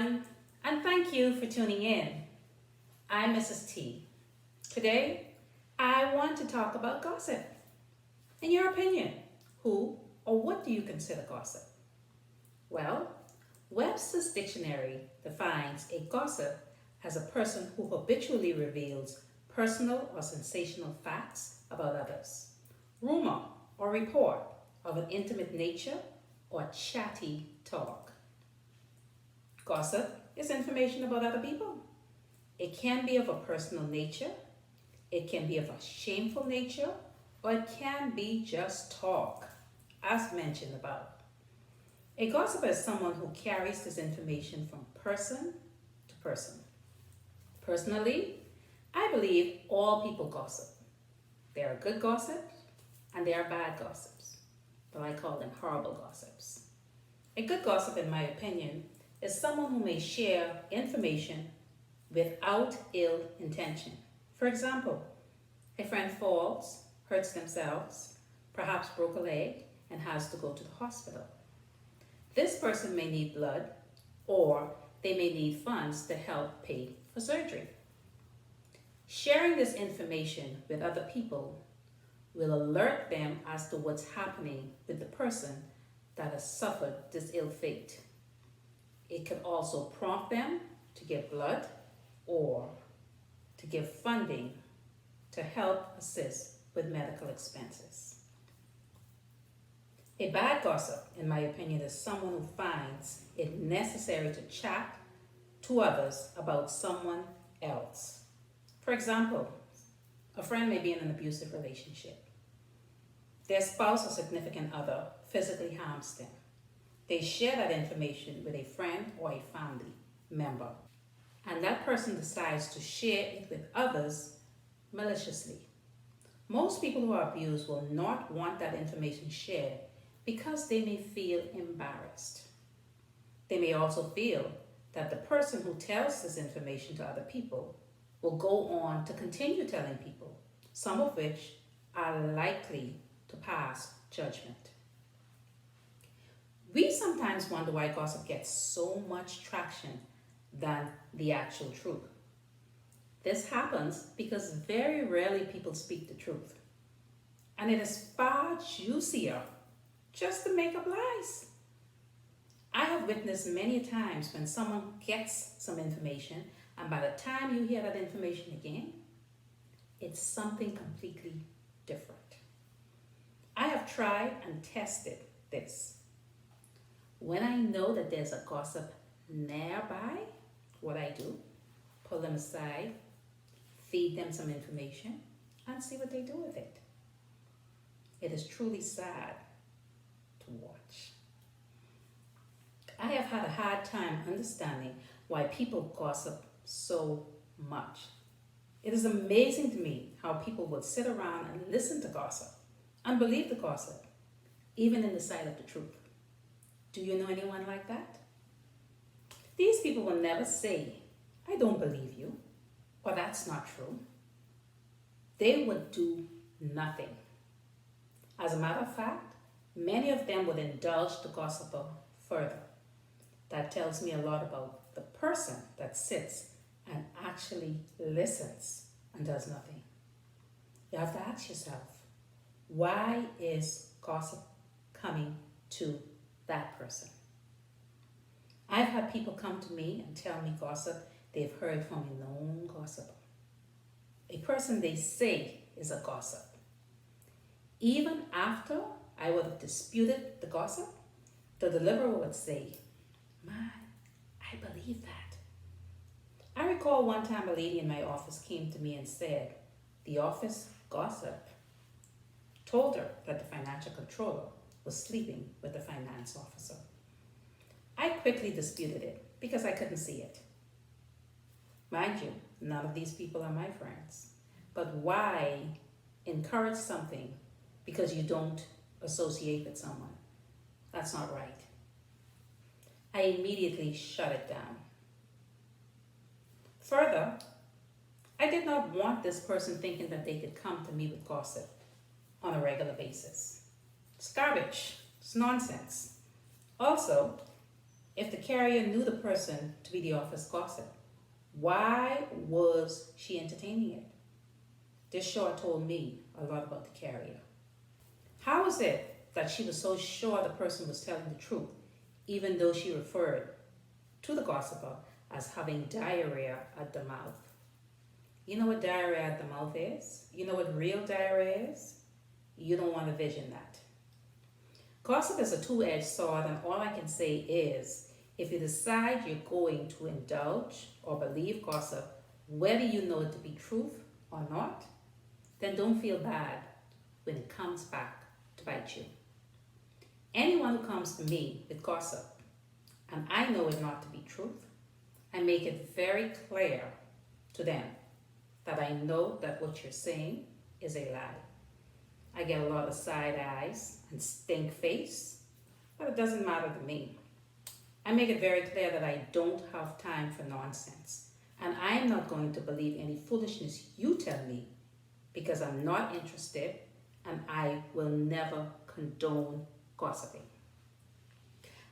everyone, and thank you for tuning in. I'm Mrs. T. Today, I want to talk about gossip. In your opinion, who or what do you consider gossip? Well, Webster's dictionary defines a gossip as a person who habitually reveals personal or sensational facts about others, rumor or report of an intimate nature, or chatty talk. Gossip is information about other people. It can be of a personal nature, it can be of a shameful nature, or it can be just talk, as mentioned above. A gossip is someone who carries this information from person to person. Personally, I believe all people gossip. There are good gossips and there are bad gossips, but I call them horrible gossips. A good gossip, in my opinion, is someone who may share information without ill intention. For example, a friend falls, hurts themselves, perhaps broke a leg, and has to go to the hospital. This person may need blood, or they may need funds to help pay for surgery. Sharing this information with other people will alert them as to what's happening with the person that has suffered this ill fate. It can also prompt them to give blood or to give funding to help assist with medical expenses. A bad gossip, in my opinion, is someone who finds it necessary to chat to others about someone else. For example, a friend may be in an abusive relationship. Their spouse or significant other physically harms them. They share that information with a friend or a family member, and that person decides to share it with others maliciously. Most people who are abused will not want that information shared because they may feel embarrassed. They may also feel that the person who tells this information to other people will go on to continue telling people, some of which are likely to pass judgment. We sometimes wonder why gossip gets so much traction than the actual truth. This happens because very rarely people speak the truth. And it is far juicier just to make up lies. I have witnessed many times when someone gets some information, and by the time you hear that information again, it's something completely different. I have tried and tested this. When I know that there's a gossip nearby, what I do, pull them aside, feed them some information, and see what they do with it. It is truly sad to watch. I have had a hard time understanding why people gossip so much. It is amazing to me how people would sit around and listen to gossip and believe the gossip, even in the sight of the truth. Do you know anyone like that? These people will never say, "I don't believe you," or "That's not true." They would do nothing. As a matter of fact, many of them would indulge the gossiper further. That tells me a lot about the person that sits and actually listens and does nothing. You have to ask yourself, why is gossip coming to that person? I've had people come to me and tell me gossip they've heard from a known gossiper, a person they say is a gossip. Even after I would have disputed the gossip, the deliverer would say, "Man, I believe that." I recall one time a lady in my office came to me and said the office gossip told her that the financial controller was sleeping with the finance officer. I quickly disputed it because I couldn't see it. Mind you, none of these people are my friends. But why encourage something because you don't associate with someone? That's not right. I immediately shut it down. Further, I did not want this person thinking that they could come to me with gossip on a regular basis. It's garbage. It's nonsense. Also, If the carrier knew the person to be the office gossip, why was she entertaining it? This sure told me a lot about the carrier. How is it that she was so sure the person was telling the truth, even though she referred to the gossiper as having diarrhea at the mouth? You know what diarrhea at the mouth is? You know what real diarrhea is? You don't want to vision that. Gossip is a two-edged sword, and all I can say is, if you decide you're going to indulge or believe gossip, whether you know it to be truth or not, then don't feel bad when it comes back to bite you. Anyone who comes to me with gossip, and I know it not to be truth, I make it very clear to them that I know that what you're saying is a lie. I get a lot of side eyes and stink face, but it doesn't matter to me. I make it very clear that I don't have time for nonsense, and I am not going to believe any foolishness you tell me, because I'm not interested and I will never condone gossiping.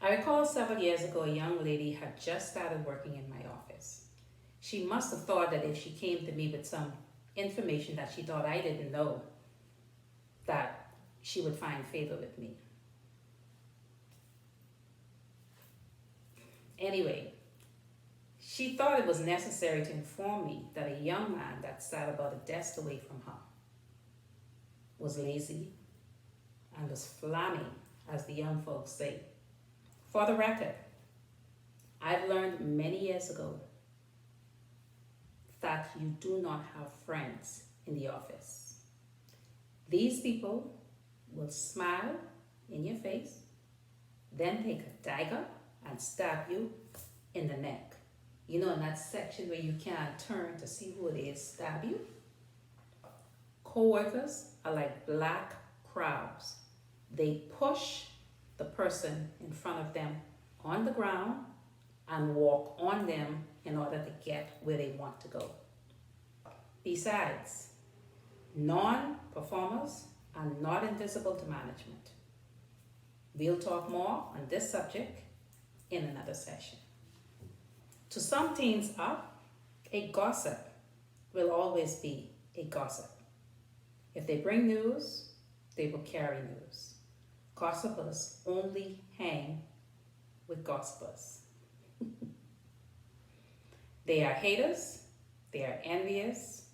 I recall several years ago a young lady had just started working in my office. She must have thought that if she came to me with some information that she thought I didn't know, that she would find favor with me. Anyway, she thought it was necessary to inform me that a young man that sat about a desk away from her was lazy and was flamming, as the young folks say. For the record, I've learned many years ago that you do not have friends in the office. These people will smile in your face, then take a dagger and stab you in the neck. You know, in that section where you can't turn to see who it is stab you. Co-workers are like black crabs. They push the person in front of them on the ground and walk on them in order to get where they want to go. Besides, non-performers are not invisible to management. We'll talk more on this subject in another session. To sum things up, a gossip will always be a gossip. If they bring news, they will carry news. Gossipers only hang with gossipers. They are haters, they are envious,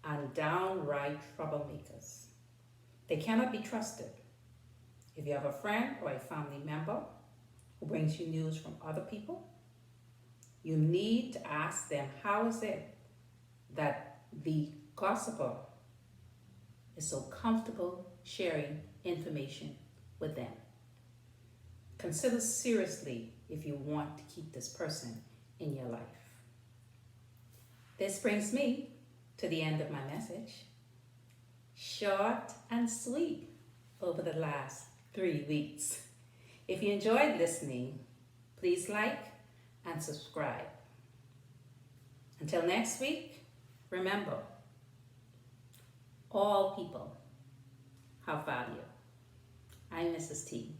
and downright troublemakers. They cannot be trusted. If you have a friend or a family member who brings you news from other people, you need to ask them how is it that the gossiper is so comfortable sharing information with them. Consider seriously if you want to keep this person in your life. This brings me to the end of my message. Short and sweet over the last 3 weeks. If you enjoyed listening, please like and subscribe. Until next week, remember, all people have value. I'm Mrs. T.